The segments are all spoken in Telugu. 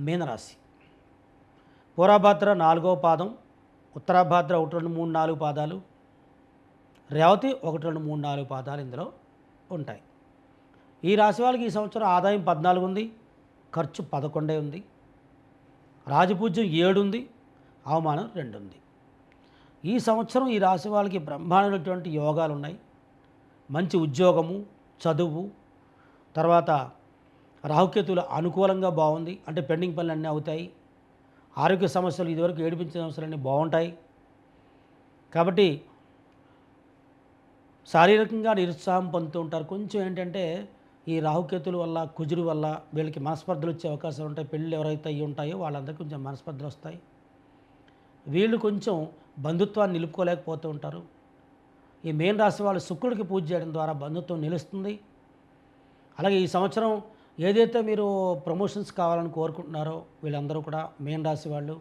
మీనరాశి. పూర్వభాద్ర 4వ పాదం, ఉత్తరాభాద్ర 1, 2, 3, 4 పాదాలు, రేవతి 1, 2, 3, 4 పాదాలు ఇందులో ఉంటాయి. ఈ రాశి వాళ్ళకి ఈ సంవత్సరం ఆదాయం 14 ఉంది, ఖర్చు 11 ఉంది, రాజపూజ్యం 7 ఉంది, అవమానం 2 ఉంది. ఈ సంవత్సరం ఈ రాశి వాళ్ళకి బ్రహ్మాండమైనటువంటి యోగాలు ఉన్నాయి. మంచి ఉద్యోగము, చదువు, తర్వాత రాహుకేతువులు అనుకూలంగా బాగుంది. అంటే పెండింగ్ పనులు అన్నీ అవుతాయి. ఆరోగ్య సమస్యలు, ఇదివరకు ఏడిపించిన సమస్యలన్నీ బాగుంటాయి. కాబట్టి శారీరకంగా నిరుత్సాహం పొందుతూ ఉంటారు. కొంచెం ఏంటంటే ఈ రాహుకేతుల వల్ల, కుజుడు వల్ల వీళ్ళకి మనస్పర్ధలు వచ్చే అవకాశాలు ఉంటాయి. పెళ్ళిళ్ళు ఎవరైతే అయ్యి ఉంటాయో వాళ్ళందరికీ కొంచెం మనస్పర్ధలు వస్తాయి. వీళ్ళు కొంచెం బంధుత్వాన్ని నిలుపుకోలేకపోతూ ఉంటారు. ఈ మేన్ రాశి వాళ్ళు శుక్రుడికి పూజ చేయడం ద్వారా బంధుత్వం నిలుస్తుంది. అలాగే ఈ సంవత్సరం ఏదైతే మీరు ప్రమోషన్స్ కావాలని కోరుకుంటున్నారో వీళ్ళందరూ కూడా మేన్ రాశి వాళ్ళు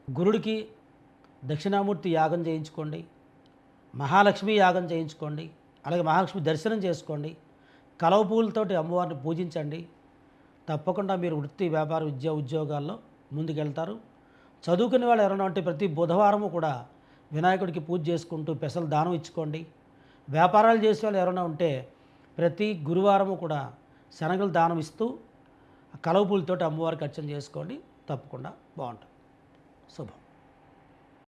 గురుడికి దక్షిణామూర్తి యాగం చేయించుకోండి, మహాలక్ష్మి యాగం చేయించుకోండి, అలాగే మహాలక్ష్మి దర్శనం చేసుకోండి, కలవ పువ్వులతోటి అమ్మవారిని పూజించండి. తప్పకుండా మీరు వృత్తి, వ్యాపార, ఉద్యోగాల్లో ముందుకెళ్తారు. చదువుకునే వాళ్ళు ఎవరైనా ఉంటే ప్రతి బుధవారము కూడా వినాయకుడికి పూజ చేసుకుంటూ పెసలు దానం ఇచ్చుకోండి. వ్యాపారాలు చేసే వాళ్ళు ఎవరైనా ఉంటే ప్రతి గురువారము కూడా శనగలు దానం ఇస్తూ కలవ పూలతోటి అమ్మవారికి అర్చన చేసుకోండి. తప్పకుండా బాగుంటుంది. శుభం.